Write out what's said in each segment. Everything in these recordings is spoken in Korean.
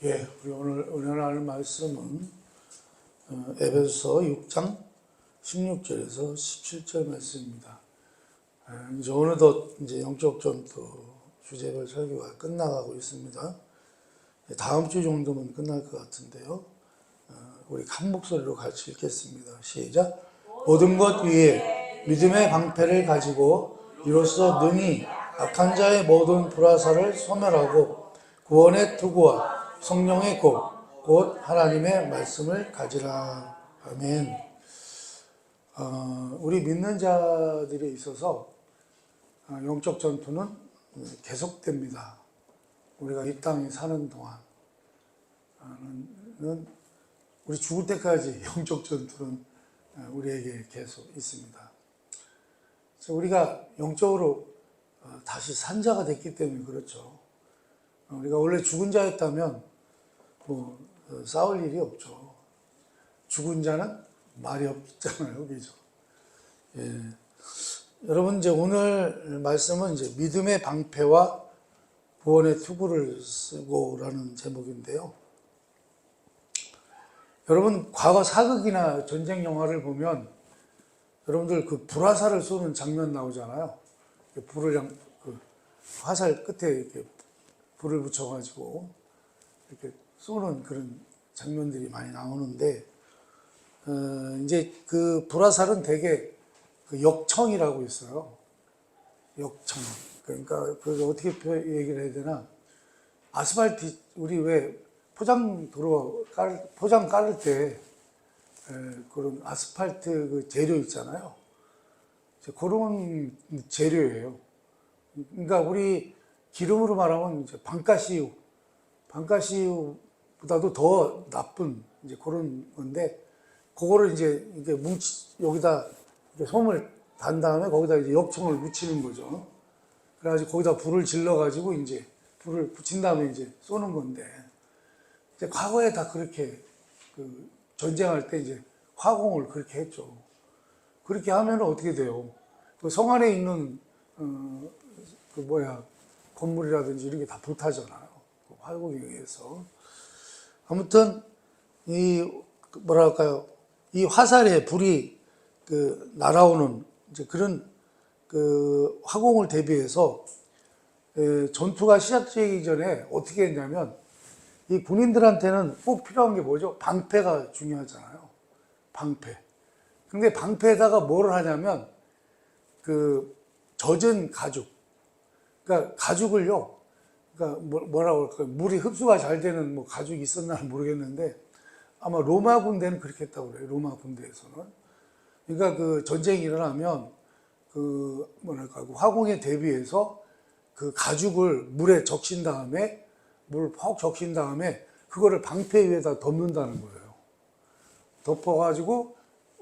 우리 오늘 은혜 나눌 말씀은 에베소서 6장 16절에서 17절 말씀입니다. 이제 어느덧 이제 영적 전투 주제별 설교가 끝나가고 있습니다. 다음 주 정도면 끝날 것 같은데요. 우리 한 목소리로 같이 읽겠습니다. 시작. 모든 것 위에 믿음의 방패를 가지고 이로써 능히 악한 자의 모든 불화살을 소멸하고 구원의 투구와 성령의 곧 하나님의 말씀을 가지라. 아멘. 우리 믿는 자들에 있어서 영적 전투는 계속됩니다. 우리가 이 땅에 사는 동안은 우리 죽을 때까지 영적 전투는 우리에게 계속 있습니다. 그래서 우리가 영적으로 다시 산 자가 됐기 때문에 그렇죠. 우리가 원래 죽은 자였다면 싸울 일이 없죠. 죽은 자는 말이 없잖아요. 그죠? 여러분, 이제 오늘 말씀은 이제 믿음의 방패와 구원의 투구를 쓰고라는 제목인데요. 여러분, 과거 사극이나 전쟁 영화를 보면 여러분들 그 불화살을 쏘는 장면 나오잖아요. 불을 화살 끝에 이렇게 불을 붙여가지고 이렇게 쏘는 그런 장면들이 많이 나오는데, 이제 그 불화살은 되게 그 역청이라고 있어요. 역청. 그러니까 그 어떻게 얘기를 해야 되나? 아스팔트, 우리 왜 포장 깔을 때 그런 아스팔트 그 재료 있잖아요. 그런 재료예요. 그러니까 우리 기름으로 말하면 이제 방가시우보다도 더 나쁜 이제 그런 건데, 그거를 이제 이게 여기다 솜을 단 다음에 거기다 이제 역청을 묻히는 거죠. 그래가지고 거기다 불을 질러가지고 이제 불을 붙인 다음에 이제 쏘는 건데, 이제 과거에 다 그렇게 전쟁할 때 이제 화공을 그렇게 했죠. 그렇게 하면 어떻게 돼요? 그 성 안에 있는 건물이라든지 이런 게 다 불타잖아요. 화공에 의해서. 아무튼 이 화살에 불이 날아오는 이제 그런 화공을 대비해서 전투가 시작되기 전에 어떻게 했냐면, 이 군인들한테는 꼭 필요한 게 뭐죠? 방패가 중요하잖아요. 방패. 근데 방패에다가 뭐를 하냐면 젖은 가죽. 그러니까 가죽을요. 그러니까 뭐라고 할까요? 물이 흡수가 잘 되는 가죽이 있었나 모르겠는데, 아마 로마 군대는 그렇게 했다고 그래요. 로마 군대에서는. 그러니까 그 전쟁이 일어나면 화공에 대비해서 그 가죽을 물에 적신 다음에, 물을 퍽 적신 다음에 그거를 방패 위에다 덮는다는 거예요. 덮어가지고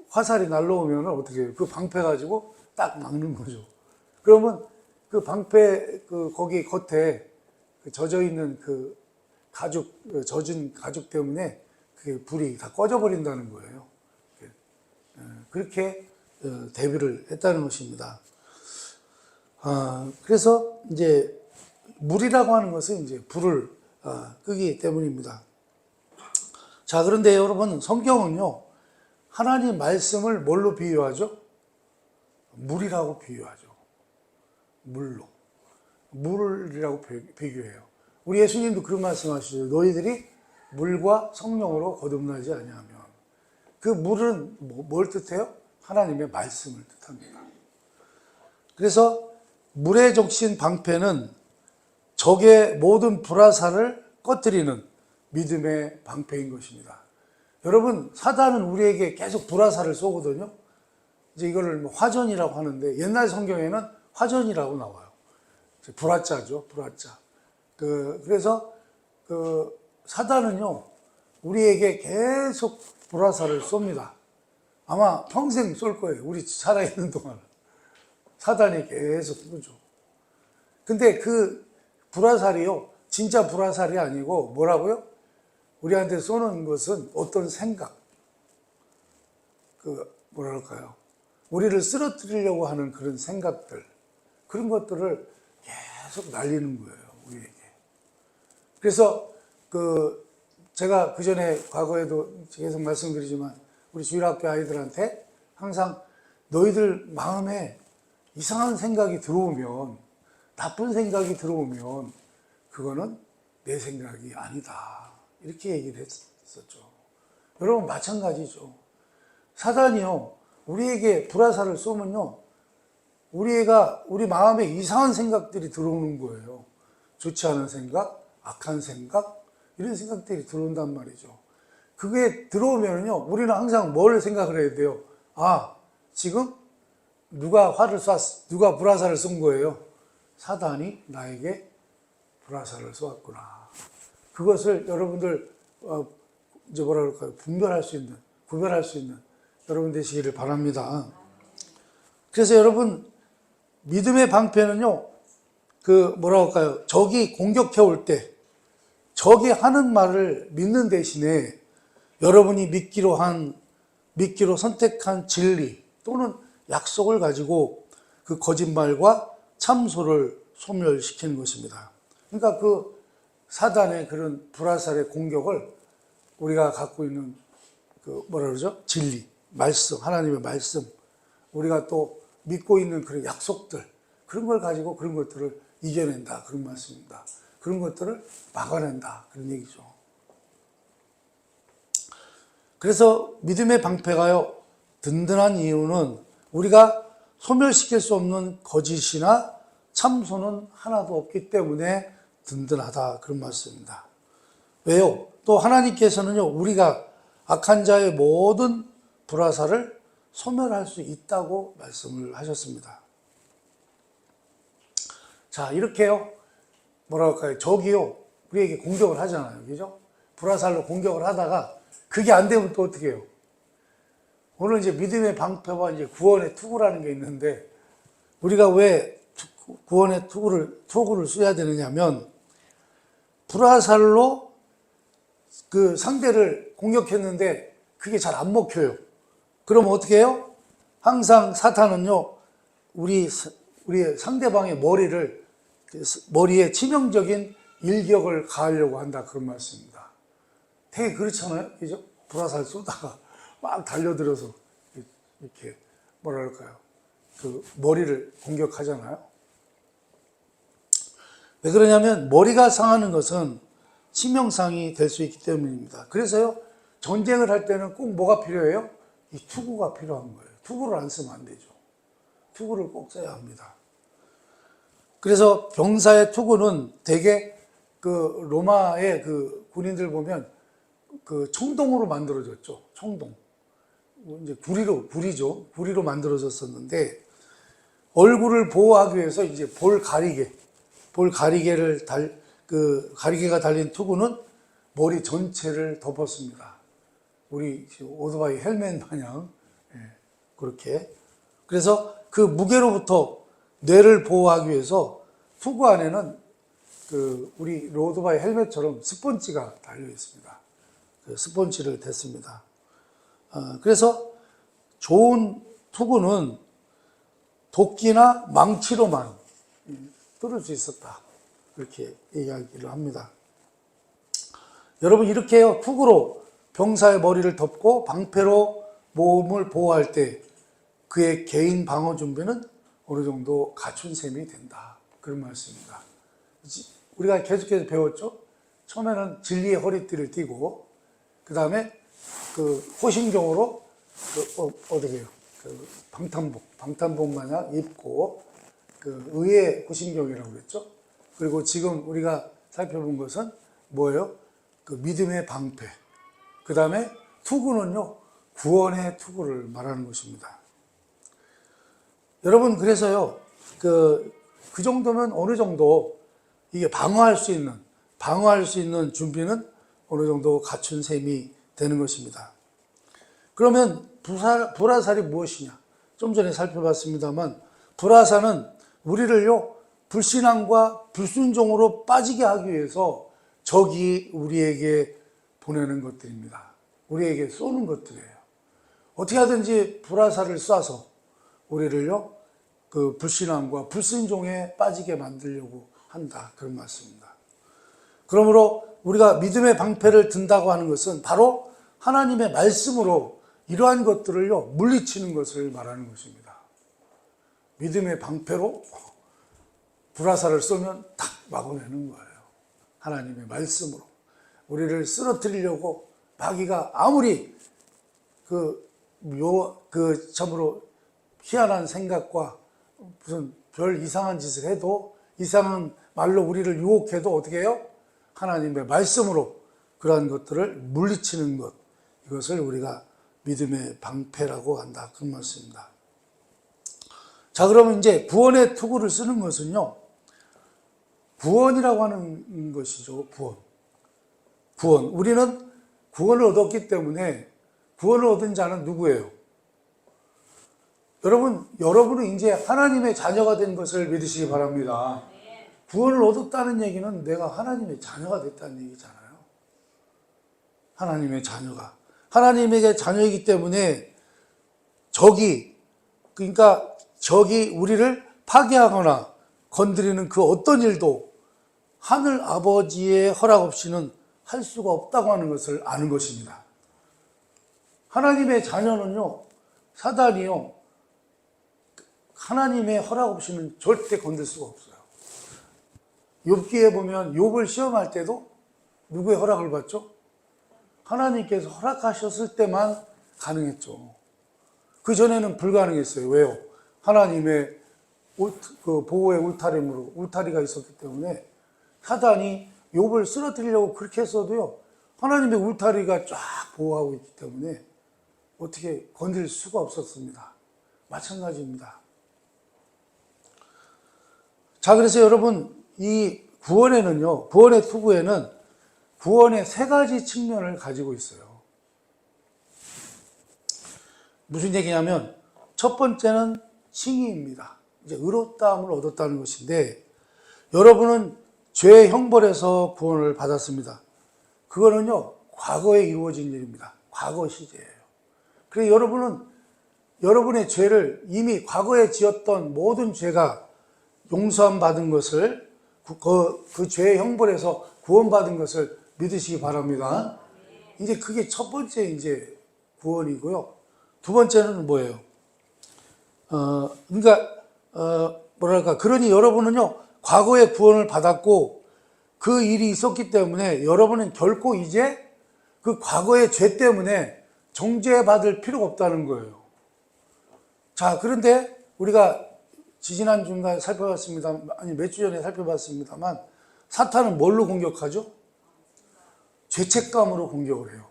화살이 날라오면 어떻게 해요? 그 방패 가지고 딱 막는 거죠. 그러면 그 방패 거기 겉에 젖어 있는 젖은 가죽 때문에 그 불이 다 꺼져버린다는 거예요. 그렇게 대비를 했다는 것입니다. 그래서 이제 물이라고 하는 것은 이제 불을 끄기 때문입니다. 자, 그런데 여러분, 성경은요, 하나님 말씀을 뭘로 비유하죠? 물이라고 비유하죠. 물이라고 비교해요. 우리 예수님도 그런 말씀 하시죠. 너희들이 물과 성령으로 거듭나지 아니하면. 그 물은 뭘 뜻해요? 하나님의 말씀을 뜻합니다. 그래서 물에 적신 방패는 적의 모든 불화살을 꺼뜨리는 믿음의 방패인 것입니다. 여러분, 사단은 우리에게 계속 불화살을 쏘거든요. 이제 이거를 화전이라고 하는데, 옛날 성경에는 화전이라고 나와요. 불화자죠, 불화자. 그래서 사단은요, 우리에게 계속 불화살을 쏩니다. 아마 평생 쏠 거예요. 우리 살아있는 동안. 사단이 계속 쏘죠. 근데 그 불화살이요, 진짜 불화살이 아니고 뭐라고요? 우리한테 쏘는 것은 어떤 생각, 우리를 쓰러뜨리려고 하는 그런 생각들, 그런 것들을 계속 날리는 거예요, 우리에게. 그래서 제가 그 전에 과거에도 계속 말씀드리지만 우리 주일학교 아이들한테 항상 너희들 마음에 이상한 생각이 들어오면, 나쁜 생각이 들어오면 그거는 내 생각이 아니다, 이렇게 얘기를 했었죠. 여러분 마찬가지죠. 사단이요, 우리에게 불화살을 쏘면요, 우리 마음에 이상한 생각들이 들어오는 거예요. 좋지 않은 생각, 악한 생각, 이런 생각들이 들어온단 말이죠. 그게 들어오면요, 우리는 항상 뭘 생각을 해야 돼요? 아, 지금 누가 불화살을 쏜 거예요? 사단이 나에게 불화살을 쏘았구나. 그것을 여러분들 이제 뭐라 그럴까요? 구별할 수 있는 여러분 되시기를 바랍니다. 그래서 여러분, 믿음의 방패는요, 뭐라 할까요? 적이 공격해 올 때, 적이 하는 말을 믿는 대신에 여러분이 믿기로 선택한 진리 또는 약속을 가지고 그 거짓말과 참소를 소멸시키는 것입니다. 그러니까 그 사단의 그런 불화살의 공격을 우리가 갖고 있는 뭐라 그러죠? 진리, 말씀, 하나님의 말씀, 우리가 또 믿고 있는 그런 약속들, 그런 걸 가지고 그런 것들을 이겨낸다, 그런 말씀입니다. 그런 것들을 막아낸다, 그런 얘기죠. 그래서 믿음의 방패가요, 든든한 이유는 우리가 소멸시킬 수 없는 거짓이나 참소는 하나도 없기 때문에 든든하다, 그런 말씀입니다. 왜요? 또 하나님께서는요, 우리가 악한 자의 모든 불화살을 소멸할 수 있다고 말씀을 하셨습니다. 자, 이렇게요, 뭐랄까요, 적이요, 우리에게 공격을 하잖아요. 그죠? 불화살로 공격을 하다가 그게 안 되면 또 어떻게 해요? 오늘 이제 믿음의 방패와 이제 구원의 투구라는 게 있는데, 우리가 왜 구원의 투구를 써야 되느냐면, 불화살로 그 상대를 공격했는데 그게 잘 안 먹혀요. 그럼 어떻게 해요? 항상 사탄은요, 우리 상대방의 머리에 치명적인 일격을 가하려고 한다, 그런 말씀입니다. 되게 그렇잖아요. 그죠? 불화살 쏘다가 막 달려들어서 이렇게 뭐랄까요, 그 머리를 공격하잖아요. 왜 그러냐면 머리가 상하는 것은 치명상이 될 수 있기 때문입니다. 그래서요, 전쟁을 할 때는 꼭 뭐가 필요해요? 이 투구가 필요한 거예요. 투구를 안 쓰면 안 되죠. 투구를 꼭 써야 합니다. 그래서 병사의 투구는 대개 그 로마의 그 군인들 보면 그 청동으로 만들어졌죠. 청동. 이제 구리로 만들어졌었는데, 얼굴을 보호하기 위해서 이제 가리개가 달린 투구는 머리 전체를 덮었습니다. 우리 오토바이 헬멧 마냥, 그렇게. 그래서 그 무게로부터 뇌를 보호하기 위해서 투구 안에는 우리 오토바이 헬멧처럼 스펀지가 달려 있습니다. 그 스펀지를 댔습니다. 그래서 좋은 투구는 도끼나 망치로만 뚫을 수 있었다, 그렇게 이야기를 합니다. 여러분, 이렇게 해요, 투구로 병사의 머리를 덮고 방패로 몸을 보호할 때 그의 개인 방어 준비는 어느 정도 갖춘 셈이 된다, 그런 말씀입니다. 우리가 계속해서 배웠죠. 처음에는 진리의 허리띠를 띠고, 그 다음에 그 호신경으로 어떻게 해요? 방탄복 마냥 입고, 의의 호신경이라고 그랬죠. 그리고 지금 우리가 살펴본 것은 뭐예요? 그 믿음의 방패. 그 다음에 투구는요, 구원의 투구를 말하는 것입니다. 여러분, 그래서요, 그 정도면 어느 정도 이게 방어할 수 있는 준비는 어느 정도 갖춘 셈이 되는 것입니다. 그러면 불화살이 무엇이냐? 좀 전에 살펴봤습니다만, 불화살은 우리를요, 불신앙과 불순종으로 빠지게 하기 위해서 적이 우리에게 보내는 것들입니다. 우리에게 쏘는 것들이에요. 어떻게 하든지 불화살을 쏴서 우리를요, 그 불신앙과 불순종에 빠지게 만들려고 한다, 그런 말씀입니다. 그러므로 우리가 믿음의 방패를 든다고 하는 것은 바로 하나님의 말씀으로 이러한 것들을요, 물리치는 것을 말하는 것입니다. 믿음의 방패로 불화살을 쏘면 탁 막아내는 거예요. 하나님의 말씀으로. 우리를 쓰러뜨리려고 마귀가 아무리 참으로 희한한 생각과 무슨 별 이상한 짓을 해도, 이상한 말로 우리를 유혹해도 어떻게 해요? 하나님의 말씀으로 그러한 것들을 물리치는 것, 이것을 우리가 믿음의 방패라고 한다, 그 말씀입니다. 자, 그러면 이제 구원의 투구를 쓰는 것은요, 구원이라고 하는 것이죠. 구원. 우리는 구원을 얻었기 때문에, 구원을 얻은 자는 누구예요? 여러분은 이제 하나님의 자녀가 된 것을 믿으시기 바랍니다. 구원을 얻었다는 얘기는 내가 하나님의 자녀가 됐다는 얘기잖아요. 하나님의 자녀가. 하나님에게 자녀이기 때문에 적이 우리를 파괴하거나 건드리는 그 어떤 일도 하늘 아버지의 허락 없이는 할 수가 없다고 하는 것을 아는 것입니다. 하나님의 자녀는요, 사단이요, 하나님의 허락 없이는 절대 건들 수가 없어요. 욥기에 보면 욥을 시험할 때도 누구의 허락을 받죠? 하나님께서 허락하셨을 때만 가능했죠. 그 전에는 불가능했어요. 왜요? 하나님의 보호의 울타리가 있었기 때문에 사단이 욥을 쓰러뜨리려고 그렇게 했어도요, 하나님의 울타리가 쫙 보호하고 있기 때문에 어떻게 건드릴 수가 없었습니다. 마찬가지입니다. 자, 그래서 여러분, 이 구원의 투구에는 구원의 세 가지 측면을 가지고 있어요. 무슨 얘기냐면, 첫 번째는 칭의입니다. 이제 의롭다함을 얻었다는 것인데, 여러분은 죄의 형벌에서 구원을 받았습니다. 그거는요, 과거에 이루어진 일입니다. 과거 시제예요. 그래서 여러분의 죄를 이미 과거에 지었던 모든 죄가 용서함 받은 것을, 그 죄의 형벌에서 구원받은 것을 믿으시기 바랍니다. 이제 그게 첫 번째 이제 구원이고요. 두 번째는 뭐예요? 그러니 여러분은요, 과거에 구원을 받았고 그 일이 있었기 때문에 여러분은 결코 이제 그 과거의 죄 때문에 정죄받을 필요가 없다는 거예요. 자, 그런데 우리가 지지난 주인가 살펴봤습니다. 아니, 몇 주 전에 살펴봤습니다만, 사탄은 뭘로 공격하죠? 죄책감으로 공격을 해요.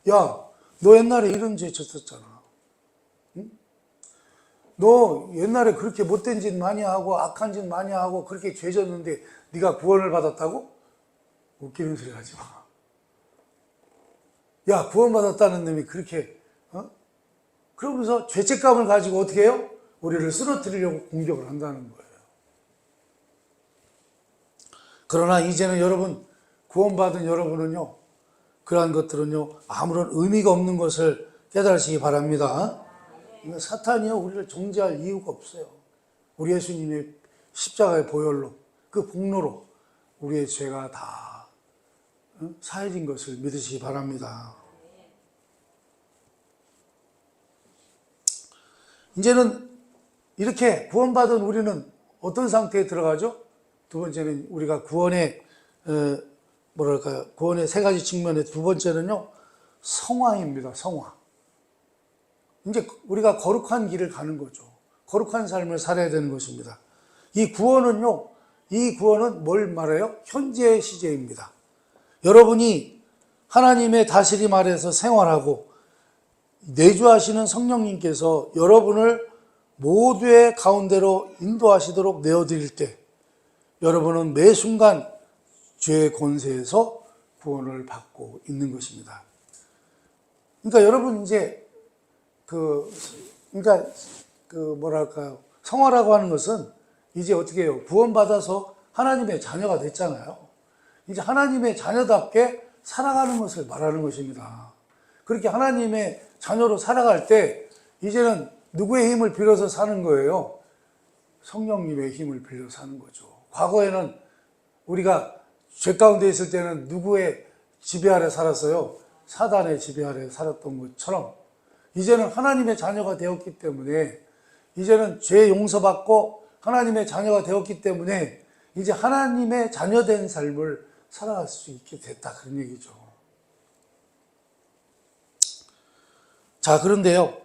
야, 너 옛날에 이런 죄 졌었잖아. 응? 너 옛날에 그렇게 못된 짓 많이 하고 악한 짓 많이 하고 그렇게 죄 졌는데 네가 구원을 받았다고? 웃기는 소리 하지 마. 야, 구원받았다는 놈이 그렇게, 그러면서 죄책감을 가지고 어떻게 해요? 우리를 쓰러뜨리려고 공격을 한다는 거예요. 그러나 이제는 여러분, 구원받은 여러분은요, 그러한 것들은요, 아무런 의미가 없는 것을 깨달으시기 바랍니다. 사탄이요, 우리를 정죄할 이유가 없어요. 우리 예수님의 십자가의 보혈로, 그 복로로 우리의 죄가 다 사해진 것을 믿으시기 바랍니다. 이제는 이렇게 구원받은 우리는 어떤 상태에 들어가죠? 두 번째는 우리가 구원의 세 가지 측면의 두 번째는요, 성화입니다. 성화. 이제 우리가 거룩한 길을 가는 거죠. 거룩한 삶을 살아야 되는 것입니다. 이 구원은 뭘 말해요? 현재 시제입니다. 여러분이 하나님의 다스림 아래에서 생활하고 내주하시는 성령님께서 여러분을 모두의 가운데로 인도하시도록 내어드릴 때 여러분은 매 순간 죄의 권세에서 구원을 받고 있는 것입니다. 그러니까 여러분 이제 성화라고 하는 것은 이제 어떻게 해요? 구원받아서 하나님의 자녀가 됐잖아요. 이제 하나님의 자녀답게 살아가는 것을 말하는 것입니다. 그렇게 하나님의 자녀로 살아갈 때 이제는 누구의 힘을 빌어서 사는 거예요? 성령님의 힘을 빌려 사는 거죠. 과거에는 우리가 죄 가운데 있을 때는 누구의 지배 아래 살았어요? 사단의 지배 아래 살았던 것처럼 이제는 하나님의 자녀가 되었기 때문에 이제는 죄 용서받고 하나님의 자녀가 되었기 때문에 이제 하나님의 자녀된 삶을 살아갈 수 있게 됐다 그런 얘기죠. 자, 그런데요,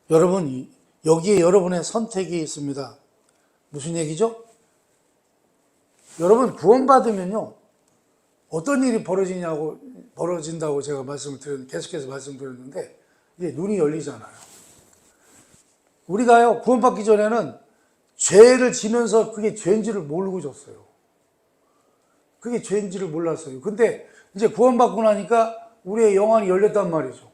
여러분, 여기에 여러분의 선택이 있습니다. 무슨 얘기죠? 여러분, 구원받으면요, 어떤 일이 벌어진다고 제가 계속해서 말씀드렸는데, 이제 눈이 열리잖아요. 우리가요, 구원받기 전에는 죄를 지면서 그게 죄인지를 모르고 졌어요. 그게 죄인지를 몰랐어요. 근데 이제 구원받고 나니까 우리의 영안이 열렸단 말이죠.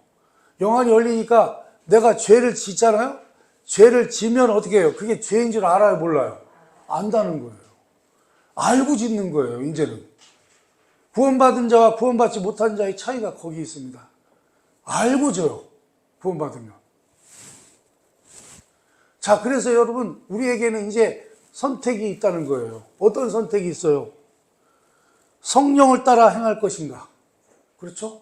영안이 열리니까 내가 죄를 짓잖아요? 죄를 지면 어떻게 해요? 그게 죄인 줄 알아요? 몰라요? 안다는 거예요. 알고 짓는 거예요, 이제는. 구원받은 자와 구원받지 못한 자의 차이가 거기 있습니다. 알고 져요, 구원받으면. 자, 그래서 여러분, 우리에게는 이제 선택이 있다는 거예요. 어떤 선택이 있어요? 성령을 따라 행할 것인가? 그렇죠?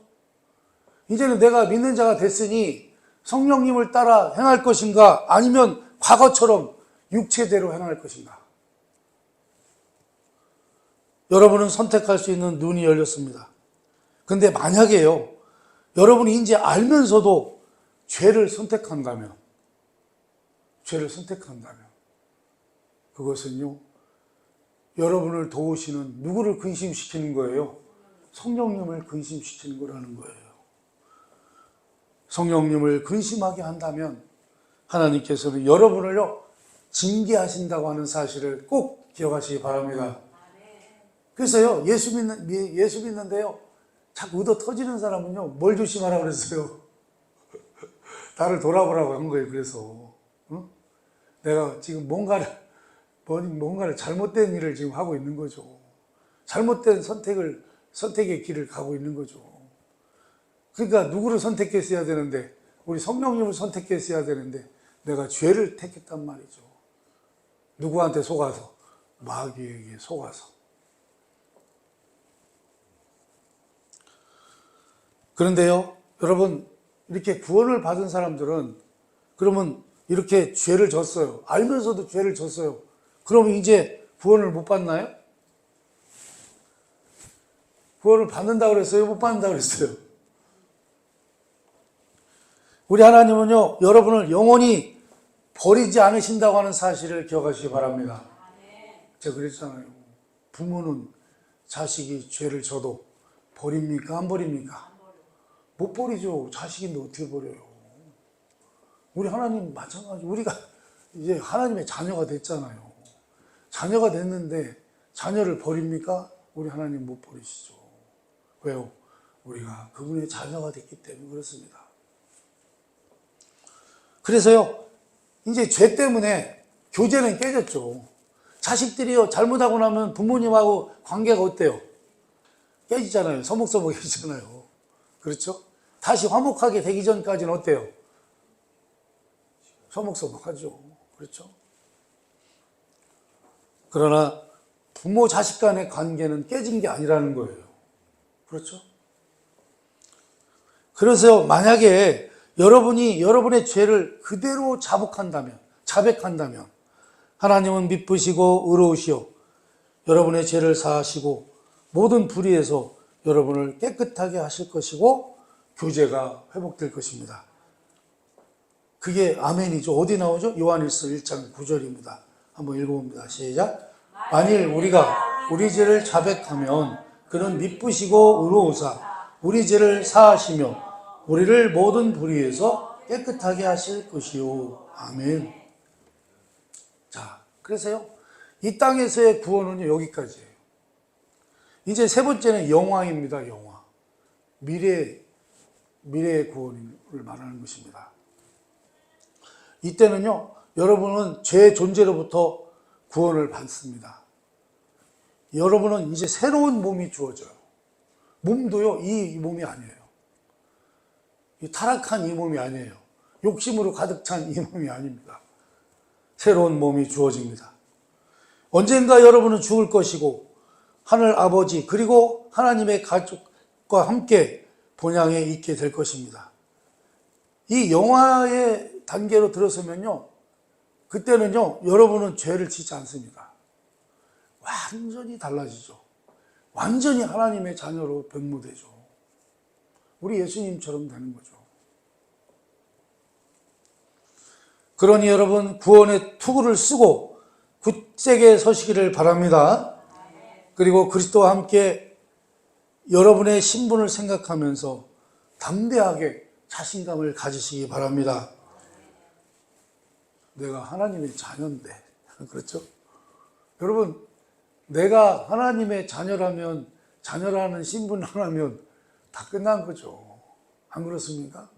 이제는 내가 믿는 자가 됐으니 성령님을 따라 행할 것인가? 아니면 과거처럼 육체대로 행할 것인가? 여러분은 선택할 수 있는 눈이 열렸습니다. 근데 만약에요, 여러분이 이제 알면서도 죄를 선택한다면, 그것은요, 여러분을 도우시는 누구를 근심시키는 거예요? 성령님을 근심시키는 거라는 거예요. 성령님을 근심하게 한다면 하나님께서는 여러분을요, 징계하신다고 하는 사실을 꼭 기억하시기 바랍니다. 그래서요, 예수 믿는데요, 자꾸 얻어 터지는 사람은요, 뭘 조심하라고 그랬어요? 나를 돌아보라고 한 거예요, 그래서. 응? 내가 지금 뭔가를 잘못된 일을 지금 하고 있는 거죠. 잘못된 선택의 길을 가고 있는 거죠. 그러니까 누구를 선택했어야 되는데, 우리 성령님을 선택했어야 되는데, 내가 죄를 택했단 말이죠. 누구한테 속아서? 마귀에게 속아서. 그런데요, 여러분, 이렇게 구원을 받은 사람들은 그러면 이렇게 죄를 졌어요. 알면서도 죄를 졌어요. 그러면 이제 구원을 못 받나요? 구원을 받는다고 그랬어요? 못 받는다고 그랬어요? 우리 하나님은요, 여러분을 영원히 버리지 않으신다고 하는 사실을 기억하시기 바랍니다. 제가 그랬잖아요. 부모는 자식이 죄를 져도 버립니까? 안 버립니까? 못 버리죠. 자식인데 어떻게 버려요? 우리 하나님 마찬가지. 우리가 이제 하나님의 자녀가 됐잖아요. 자녀가 됐는데 자녀를 버립니까? 우리 하나님 못 버리시죠. 왜요? 우리가 그분의 자녀가 됐기 때문에 그렇습니다. 그래서요, 이제 죄 때문에 교제는 깨졌죠. 자식들이요, 잘못하고 나면 부모님하고 관계가 어때요? 깨지잖아요. 서먹서먹해지잖아요. 그렇죠? 다시 화목하게 되기 전까지는 어때요? 서먹서먹하죠. 그렇죠? 그러나 부모 자식 간의 관계는 깨진 게 아니라는 거예요. 그렇죠? 그래서 만약에 여러분이 여러분의 죄를 그대로 자백한다면 하나님은 미쁘시고 의로우시오 여러분의 죄를 사하시고 모든 불의에서 여러분을 깨끗하게 하실 것이고 교제가 회복될 것입니다. 그게 아멘이죠. 어디 나오죠? 요한일서 1장 9절입니다. 한번 읽어봅니다. 시작. 만일 우리가 우리 죄를 자백하면 그는 미쁘시고 의로우사 우리 죄를 사하시며 우리를 모든 불의에서 깨끗하게 하실 것이요. 아멘. 자, 그래서요, 이 땅에서의 구원은 여기까지예요. 이제 세 번째는 영화입니다. 영화. 미래의 구원을 말하는 것입니다. 이때는요, 여러분은 죄 존재로부터 구원을 받습니다. 여러분은 이제 새로운 몸이 주어져요. 몸도요, 이 몸이 아니에요. 이 타락한 이 몸이 아니에요. 욕심으로 가득 찬 이 몸이 아닙니다. 새로운 몸이 주어집니다. 언젠가 여러분은 죽을 것이고 하늘 아버지 그리고 하나님의 가족과 함께 본향에 있게 될 것입니다. 이 영화의 단계로 들어서면요, 그때는요 여러분은 죄를 짓지 않습니다. 완전히 달라지죠. 완전히 하나님의 자녀로 변모되죠. 우리 예수님처럼 되는 거죠. 그러니 여러분 구원의 투구를 쓰고 굳세게 서시기를 바랍니다. 그리고 그리스도와 함께 여러분의 신분을 생각하면서 담대하게 자신감을 가지시기 바랍니다. 내가 하나님의 자녀인데, 그렇죠? 여러분, 내가 하나님의 자녀라면, 자녀라는 신분 하나면 다 끝난 거죠. 안 그렇습니까?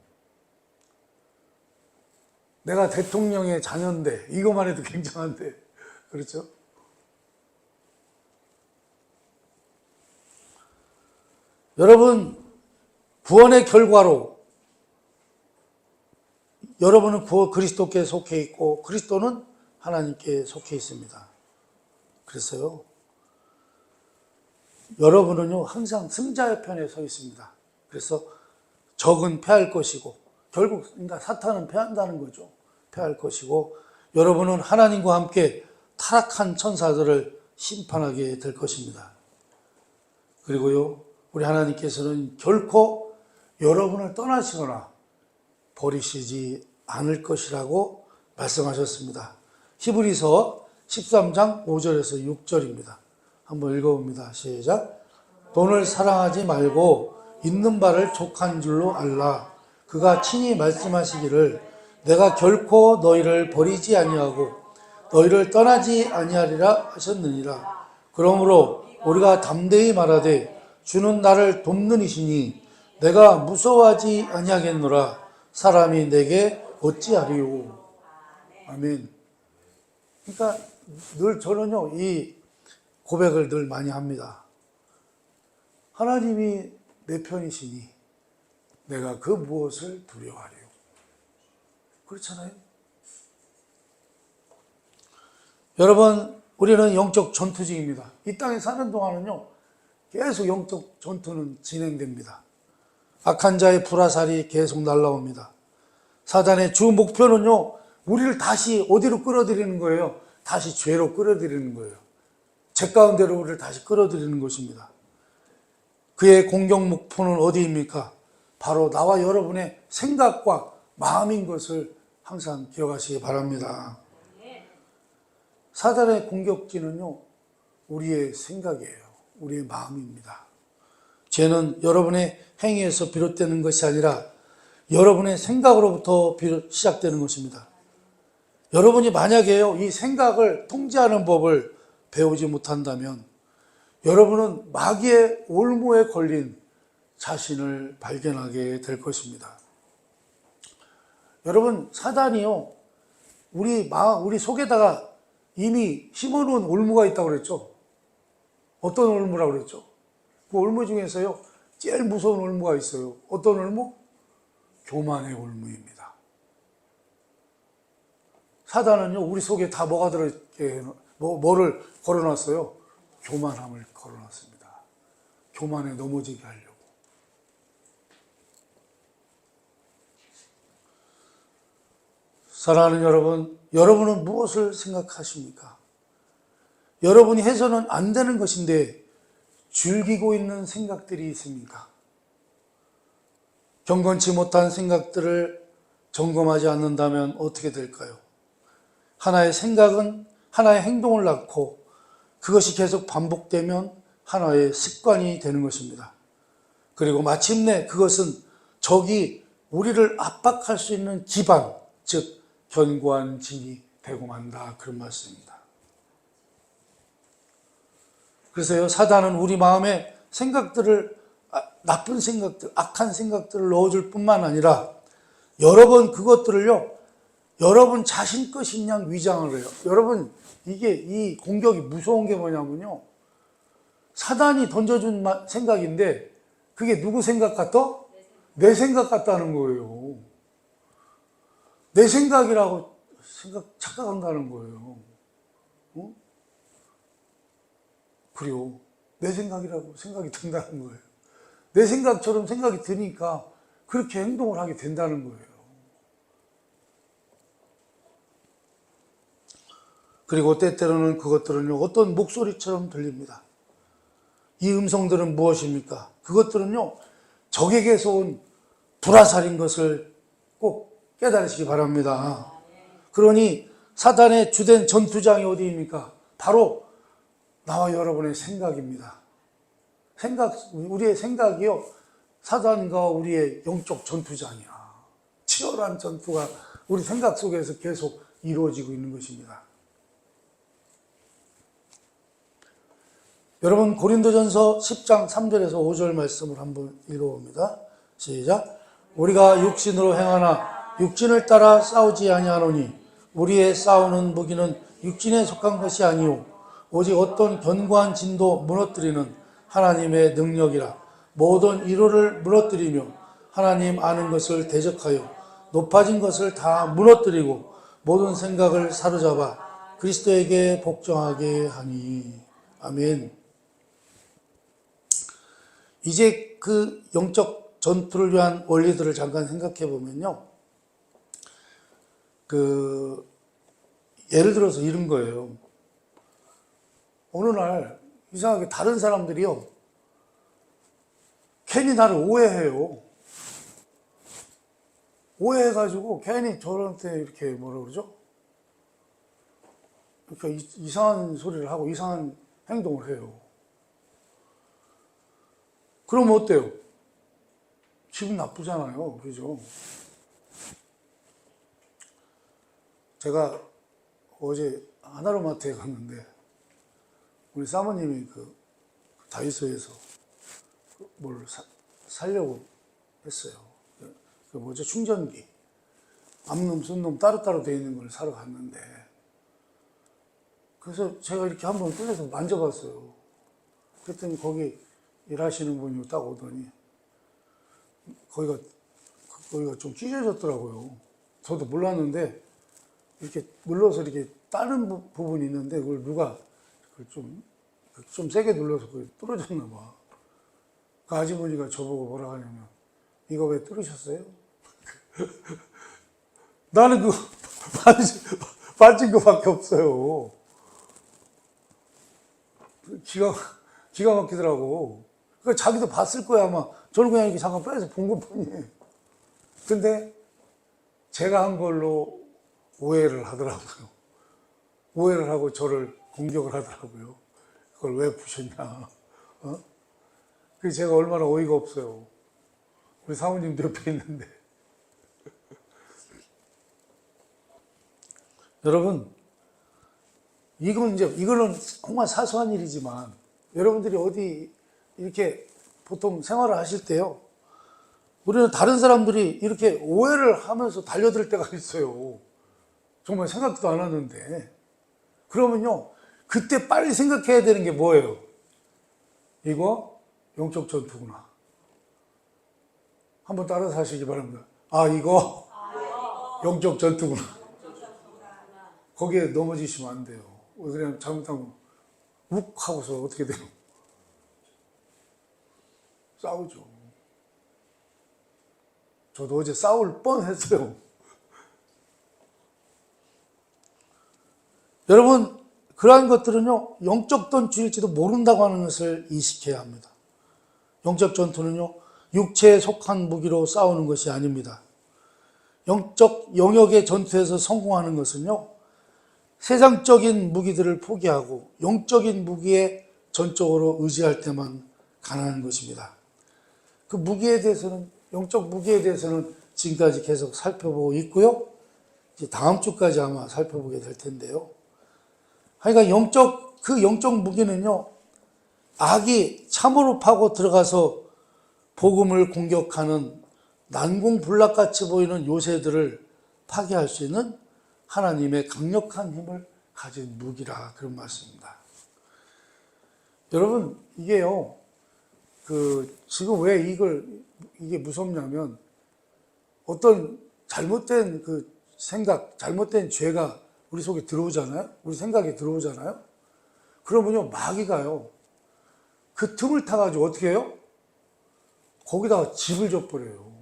내가 대통령의 자녀인데, 이것만 해도 굉장한데, 그렇죠? 여러분, 구원의 결과로 여러분은 그리스도께 속해 있고 그리스도는 하나님께 속해 있습니다. 그래서요, 여러분은요 항상 승자의 편에 서 있습니다. 그래서 적은 패할 것이고, 결국 그러니까 사탄은 패한다는 거죠. 패할 것이고, 여러분은 하나님과 함께 타락한 천사들을 심판하게 될 것입니다. 그리고요, 우리 하나님께서는 결코 여러분을 떠나시거나 버리시지 않을 것이라고 말씀하셨습니다. 히브리서 13장 5절에서 6절입니다. 한번 읽어봅니다. 시작. 돈을 사랑하지 말고 있는 바를 족한 줄로 알라. 그가 친히 말씀하시기를 내가 결코 너희를 버리지 아니하고 너희를 떠나지 아니하리라 하셨느니라. 그러므로 우리가 담대히 말하되 주는 나를 돕는 이시니 내가 무서워하지 아니하겠노라. 사람이 내게 어찌하리요. 아멘. 그러니까 늘 저는요 이 고백을 늘 많이 합니다. 하나님이 내 편이시니 내가 그 무엇을 두려워하리요. 그렇잖아요. 여러분, 우리는 영적 전투 중입니다. 이 땅에 사는 동안은요 계속 영적 전투는 진행됩니다. 악한 자의 불화살이 계속 날라옵니다. 사단의 주 목표는요 우리를 다시 어디로 끌어들이는 거예요? 다시 죄로 끌어들이는 거예요. 죄 가운데로 우리를 다시 끌어들이는 것입니다. 그의 공격 목표는 어디입니까? 바로 나와 여러분의 생각과 마음인 것을 항상 기억하시기 바랍니다. 사단의 공격지는요 우리의 생각이에요. 우리의 마음입니다. 죄는 여러분의 행위에서 비롯되는 것이 아니라 여러분의 생각으로부터 시작되는 것입니다. 여러분이 만약에요 이 생각을 통제하는 법을 배우지 못한다면 여러분은 마귀의 올무에 걸린 자신을 발견하게 될 것입니다. 여러분, 사단이요 우리 속에다가 이미 심어놓은 올무가 있다고 그랬죠. 어떤 올무라고 그랬죠? 그 올무 중에서요 제일 무서운 올무가 있어요. 어떤 올무? 교만의 올무입니다. 사단은요 우리 속에 다 뭐가 들어있게 뭐를 걸어놨어요? 교만함을 걸어놨습니다. 교만에 넘어지게 하려고. 사랑하는 여러분, 여러분은 무엇을 생각하십니까? 여러분이 해서는 안 되는 것인데 즐기고 있는 생각들이 있습니까? 경건치 못한 생각들을 점검하지 않는다면 어떻게 될까요? 하나의 생각은 하나의 행동을 낳고 그것이 계속 반복되면 하나의 습관이 되는 것입니다. 그리고 마침내 그것은 적이 우리를 압박할 수 있는 기반, 즉 견고한 진이 되고 만다, 그런 말씀입니다. 그래서요 사단은 우리 마음에 생각들을, 나쁜 생각들, 악한 생각들을 넣어줄 뿐만 아니라 여러 번 그것들을요 여러분 자신 것인 양 위장을 해요. 여러분, 이게 이 공격이 무서운 게 뭐냐면요 사단이 던져준 생각인데 그게 누구 생각 같아? 내 생각 같다는 거예요. 내 생각이라고 착각한다는 거예요. 그리고 내 생각이라고 생각이 든다는 거예요. 내 생각처럼 생각이 드니까 그렇게 행동을 하게 된다는 거예요. 그리고 때때로는 그것들은요, 어떤 목소리처럼 들립니다. 이 음성들은 무엇입니까? 그것들은요, 적에게서 온 불화살인 것을 꼭 깨달으시기 바랍니다. 그러니 사단의 주된 전투장이 어디입니까? 바로 나와 여러분의 생각입니다. 우리의 생각이요, 사단과 우리의 영적 전투장이야. 치열한 전투가 우리 생각 속에서 계속 이루어지고 있는 것입니다. 여러분, 고린도전서 10장 3절에서 5절 말씀을 한번 읽어봅니다. 시작. 우리가 육신으로 행하나 육신을 따라 싸우지 아니하노니 우리의 싸우는 무기는 육신에 속한 것이 아니오 오직 어떤 견고한 진도 무너뜨리는 하나님의 능력이라. 모든 위로를 무너뜨리며 하나님 아는 것을 대적하여 높아진 것을 다 무너뜨리고 모든 생각을 사로잡아 그리스도에게 복종하게 하니. 아멘. 이제 그 영적 전투를 위한 원리들을 잠깐 생각해 보면요. 예를 들어서 이런 거예요. 어느 날 이상하게 다른 사람들이요, 괜히 나를 오해해요. 오해해가지고 괜히 저한테 이렇게 뭐라 그러죠? 그러니까 이상한 소리를 하고 이상한 행동을 해요. 그러면 어때요? 기분 나쁘잖아요. 그죠? 제가 어제 하나로마트에 갔는데 우리 사모님이 다이소에서 뭘 사려고 했어요. 충전기. 암놈, 순놈 따로따로 되어 있는 걸 사러 갔는데, 그래서 제가 이렇게 한번 꺼내서 만져봤어요. 그랬더니 거기 일하시는 분이 딱 오더니 거기가 좀 찢어졌더라고요. 저도 몰랐는데 이렇게 눌러서 이렇게 따는 부분이 있는데 그걸 누가 좀 세게 눌러서 그게 뚫어졌나 봐. 그 아주머니가 저보고 뭐라 하냐면, 이거 왜 뚫으셨어요? 나는 빠진 거밖에 없어요. 기가 막히더라고. 그러니까 자기도 봤을 거야, 아마. 저는 그냥 이렇게 잠깐 빼서 본 것 뿐이에요. 근데 제가 한 걸로 오해를 하더라고요. 오해를 하고 저를 공격을 하더라고요. 그걸 왜 부셨냐. 그래서 제가 얼마나 어이가 없어요. 우리 사모님도 옆에 있는데. 여러분, 이거는 정말 사소한 일이지만, 여러분들이 어디 이렇게 보통 생활을 하실 때요, 우리는 다른 사람들이 이렇게 오해를 하면서 달려들 때가 있어요. 정말 생각도 안 하는데. 그러면요, 그때 빨리 생각해야 되는 게 뭐예요? 이거 영적 전투구나. 한번 따라서 하시기 바랍니다. 이거 영적 전투구나. 거기에 넘어지시면 안 돼요. 그냥 잘못하면 욱 하고서 어떻게 돼요? 싸우죠. 저도 어제 싸울 뻔했어요. 여러분, 그러한 것들은요, 영적 전투일지도 모른다고 하는 것을 인식해야 합니다. 영적 전투는요, 육체에 속한 무기로 싸우는 것이 아닙니다. 영적 영역의 전투에서 성공하는 것은요, 세상적인 무기들을 포기하고 영적인 무기에 전적으로 의지할 때만 가능한 것입니다. 그 무기에 대해서는, 영적 무기에 대해서는 지금까지 계속 살펴보고 있고요. 이제 다음 주까지 아마 살펴보게 될 텐데요. 그러니까 영적 무기는요, 악이 참으로 파고 들어가서 복음을 공격하는 난공불락같이 보이는 요새들을 파괴할 수 있는 하나님의 강력한 힘을 가진 무기라, 그런 말씀입니다. 여러분, 이게요, 지금 왜 이게 무섭냐면, 어떤 잘못된 생각, 잘못된 죄가 우리 속에 들어오잖아요? 우리 생각에 들어오잖아요? 그러면요, 마귀가요, 그 틈을 타가지고 어떻게 해요? 거기다가 집을 져버려요.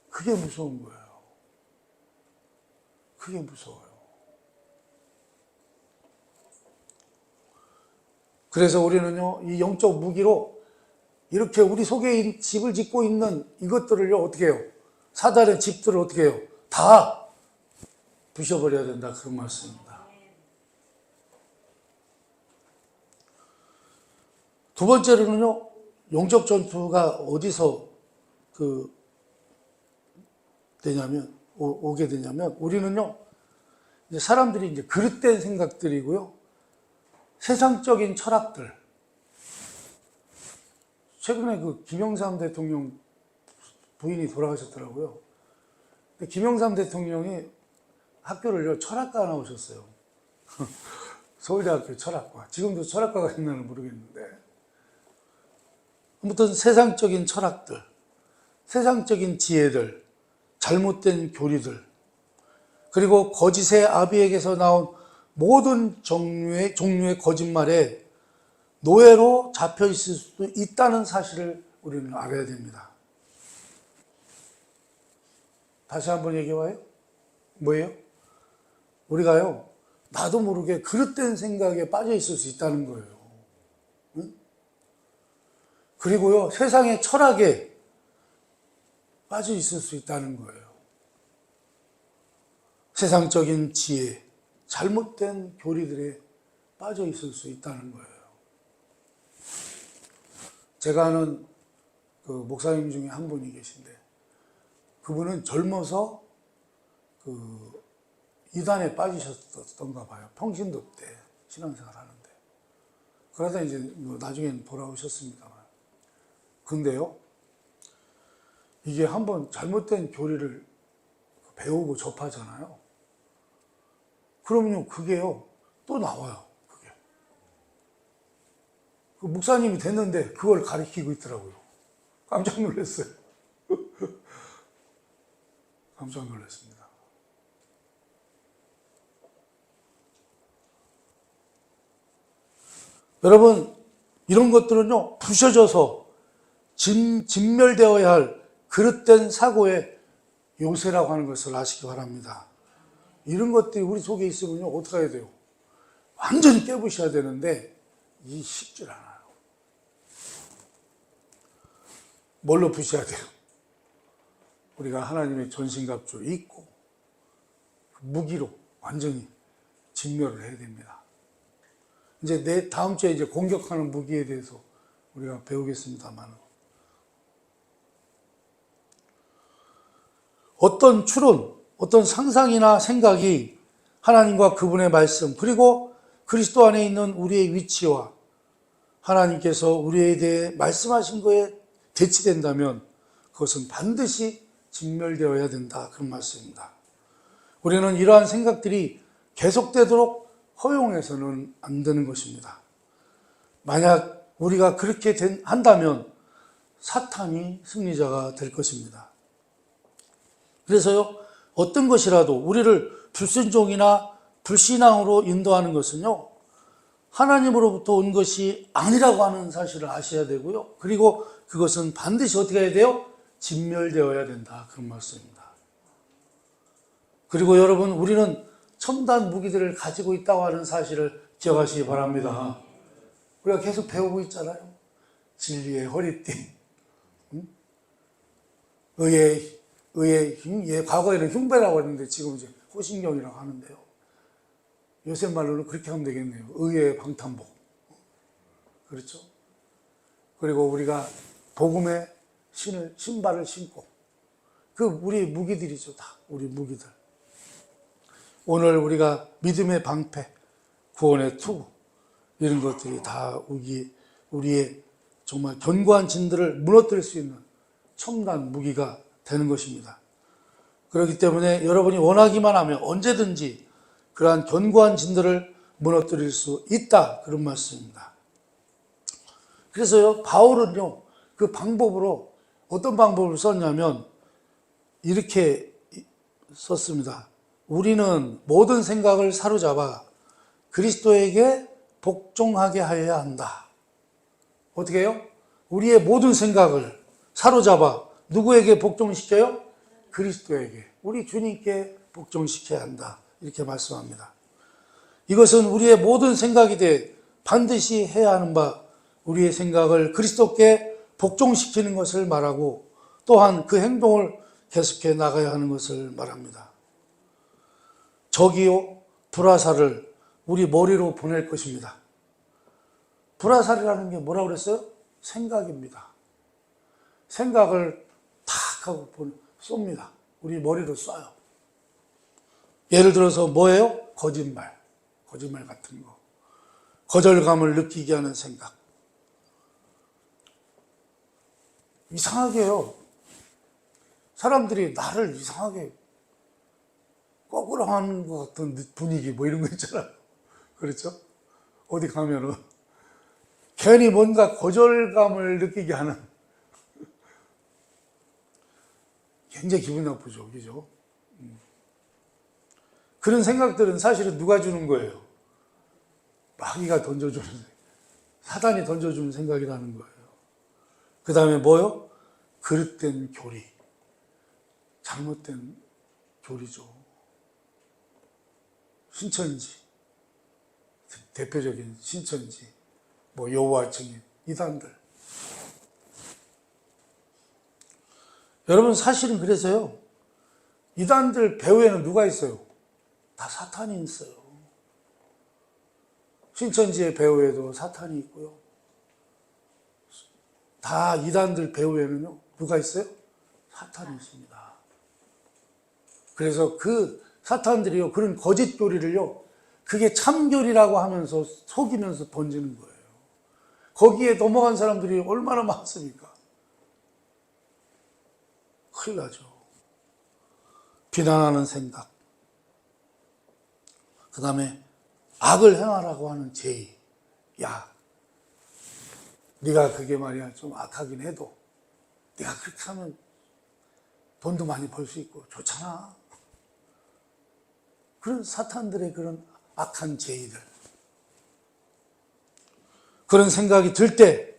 그게 무서운 거예요. 그게 무서워요. 그래서 우리는요, 이 영적 무기로 이렇게 우리 속에 집을 짓고 있는 이것들을요, 어떻게 해요? 사단의 집들을 어떻게 해요? 다 부셔버려야 된다. 그런 말씀입니다. 두 번째로는요, 영적 전투가 어디서 오게 되냐면, 우리는요, 이제 사람들이 이제 그릇된 생각들이고요, 세상적인 철학들. 최근에 그 김영삼 대통령 부인이 돌아가셨더라고요. 근데 김영삼 대통령이 학교를요, 철학과 나오셨어요. 서울대학교 철학과. 지금도 철학과가 있나는 모르겠는데. 아무튼 세상적인 철학들, 세상적인 지혜들, 잘못된 교리들, 그리고 거짓의 아비에게서 나온 모든 종류의 거짓말에 노예로 잡혀 있을 수도 있다는 사실을 우리는 알아야 됩니다. 다시 한번 얘기해봐요. 뭐예요? 우리가요, 나도 모르게 그릇된 생각에 빠져 있을 수 있다는 거예요. 응? 그리고요, 세상의 철학에 빠져 있을 수 있다는 거예요. 세상적인 지혜, 잘못된 교리들에 빠져 있을 수 있다는 거예요. 제가 아는 그 목사님 중에 한 분이 계신데, 그분은 젊어서 그 이단에 빠지셨던가 봐요. 평신도 때 신앙생활 하는데. 그러다 이제 뭐 나중엔 돌아오셨습니다만. 근데요, 이게 한번 잘못된 교리를 배우고 접하잖아요. 그러면요, 그게요, 또 나와요, 그게. 그 목사님이 됐는데 그걸 가르치고 있더라고요. 깜짝 놀랐어요. 깜짝 놀랐습니다. 여러분, 이런 것들은요, 부셔져서 진멸되어야 할 그릇된 사고의 요새라고 하는 것을 아시기 바랍니다. 이런 것들이 우리 속에 있으면요, 어떻게 해야 돼요? 완전히 깨부셔야 되는데, 이 쉽질 않아요. 뭘로 부셔야 돼요? 우리가 하나님의 전신갑주 입고, 무기로 완전히 진멸을 해야 됩니다. 이제 다음 주에 이제 공격하는 무기에 대해서 우리가 배우겠습니다만, 어떤 추론, 어떤 상상이나 생각이 하나님과 그분의 말씀, 그리고 그리스도 안에 있는 우리의 위치와 하나님께서 우리에 대해 말씀하신 거에 대치된다면 그것은 반드시 진멸되어야 된다. 그런 말씀입니다. 우리는 이러한 생각들이 계속되도록 허용해서는 안 되는 것입니다. 만약 우리가 그렇게 한다면 사탄이 승리자가 될 것입니다. 그래서요, 어떤 것이라도 우리를 불순종이나 불신앙으로 인도하는 것은요, 하나님으로부터 온 것이 아니라고 하는 사실을 아셔야 되고요. 그리고 그것은 반드시 어떻게 해야 돼요? 진멸되어야 된다. 그런 말씀입니다. 그리고 여러분, 우리는 첨단 무기들을 가지고 있다고 하는 사실을 기억하시기 바랍니다. 우리가 계속 배우고 있잖아요. 진리의 허리띠, 과거에는 흉배라고 했는데 지금 이제 호신경이라고 하는데요. 요새 말로는 그렇게 하면 되겠네요. 의의 방탄복. 그렇죠? 그리고 우리가 복음의 신발을 신고, 그 우리 무기들이죠. 다 우리 무기들. 오늘 우리가 믿음의 방패, 구원의 투구, 이런 것들이 다 우리의 정말 견고한 진들을 무너뜨릴 수 있는 첨단 무기가 되는 것입니다. 그렇기 때문에 여러분이 원하기만 하면 언제든지 그러한 견고한 진들을 무너뜨릴 수 있다. 그런 말씀입니다. 그래서요, 바울은요, 그 방법으로 어떤 방법을 썼냐면 이렇게 썼습니다. 우리는 모든 생각을 사로잡아 그리스도에게 복종하게 하여야 한다. 어떻게 해요? 우리의 모든 생각을 사로잡아 누구에게 복종시켜요? 그리스도에게, 우리 주님께 복종시켜야 한다. 이렇게 말씀합니다. 이것은 우리의 모든 생각이 돼 반드시 해야 하는 바, 우리의 생각을 그리스도께 복종시키는 것을 말하고 또한 그 행동을 계속해 나가야 하는 것을 말합니다. 적이요 불화살을 우리 머리로 보낼 것입니다. 불화살이라는 게 뭐라고 그랬어요? 생각입니다. 생각을 탁 하고 쏩니다. 우리 머리로 쏴요. 예를 들어서 뭐예요? 거짓말 같은 거. 거절감을 느끼게 하는 생각. 이상하게 해요. 사람들이 나를 이상하게 꺼꾸러하는 것 같은 분위기 뭐 이런 거 있잖아요. 그렇죠? 어디 가면은 괜히 뭔가 거절감을 느끼게 하는, 굉장히 기분 나쁘죠. 그죠? 그런 생각들은 사실은 누가 주는 거예요? 마귀가 던져주는, 사단이 던져주는 생각이라는 거예요. 그 다음에 뭐요? 그릇된 교리. 잘못된 교리죠. 신천지, 대표적인 신천지, 뭐 여호와 증인, 이단들. 여러분 사실은 그래서요, 이단들 배후에는 누가 있어요? 다 사탄이 있어요. 신천지의 배후에도 사탄이 있고요. 다 이단들 배후에는요, 누가 있어요? 사탄이 있습니다. 그래서 그 사탄들이요, 그런 거짓 교리를요, 그게 참교리라고 하면서 속이면서 던지는 거예요. 거기에 넘어간 사람들이 얼마나 많습니까? 큰일 나죠. 비난하는 생각. 그 다음에 악을 행하라고 하는 제의. 야, 네가 그게 말이야 좀 악하긴 해도 네가 그렇게 하면 돈도 많이 벌 수 있고 좋잖아. 그런 사탄들의 그런 악한 제의들, 그런 생각이 들 때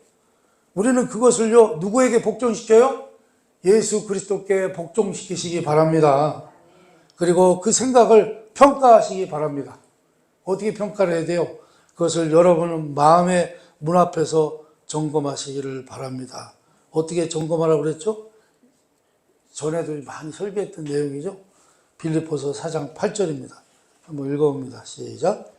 우리는 그것을요 누구에게 복종시켜요? 예수 그리스도께 복종시키시기 바랍니다. 그리고 그 생각을 평가하시기 바랍니다. 어떻게 평가를 해야 돼요? 그것을 여러분은 마음의 문 앞에서 점검하시기를 바랍니다. 어떻게 점검하라고 그랬죠? 전에도 많이 설교했던 내용이죠. 빌립보서 4장 8절입니다. 한번 읽어봅니다. 시작.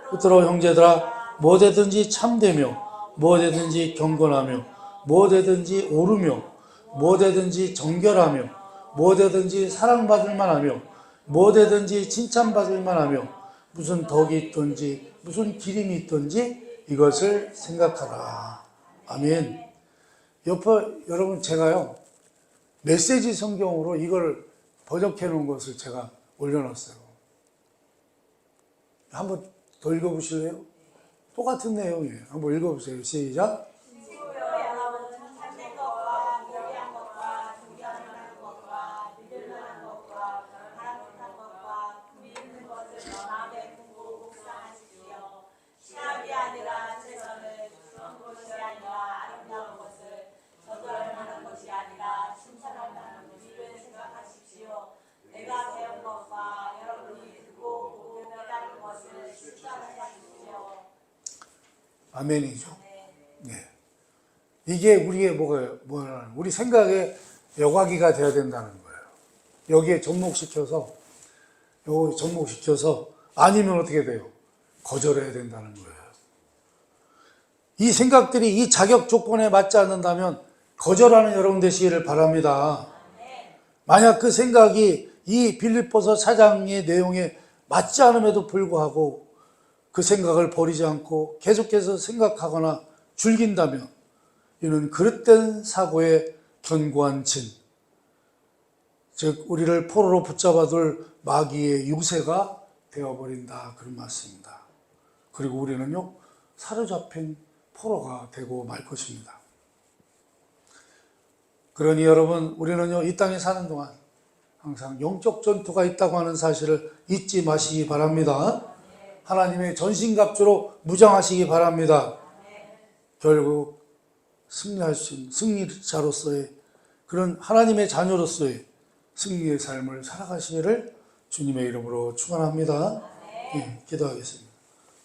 끝으로 형제들아, 무엇이든지 참되며 무엇이든지 경건하며 무엇이든지 옳으며 무엇이든지 정결하며 무엇이든지 사랑받을 만하며 무엇이든지 칭찬받을 만하며 무슨 덕이 있든지 무슨 기림이 있든지 이것을 생각하라. 아멘. 여러분 제가요 메시지 성경으로 이걸 번역해 놓은 것을 제가 올려놨어요. 한번 더 읽어보실래요? 똑같은 내용이에요. 한번 읽어보세요. 시작. 아멘이죠. 네. 이게 우리의 뭐예요? 우리 생각의 여과기가 되어야 된다는 거예요. 여기에 접목시켜서 아니면 어떻게 돼요? 거절해야 된다는 거예요. 이 생각들이 이 자격 조건에 맞지 않는다면 거절하는 여러분 되시기를 바랍니다. 만약 그 생각이 이 빌립보서 4장의 내용에 맞지 않음에도 불구하고 그 생각을 버리지 않고 계속해서 생각하거나 즐긴다면 이는 그릇된 사고의 견고한 진, 즉 우리를 포로로 붙잡아둘 마귀의 유세가 되어버린다, 그런 말씀입니다. 그리고 우리는요 사로잡힌 포로가 되고 말 것입니다. 그러니 여러분, 우리는요 이 땅에 사는 동안 항상 영적 전투가 있다고 하는 사실을 잊지 마시기 바랍니다. 하나님의 전신갑주로 무장하시기 바랍니다. 결국 승리할 수 있는 승리자로서의 그런 하나님의 자녀로서의 승리의 삶을 살아가시기를 주님의 이름으로 축원합니다. 예, 기도하겠습니다.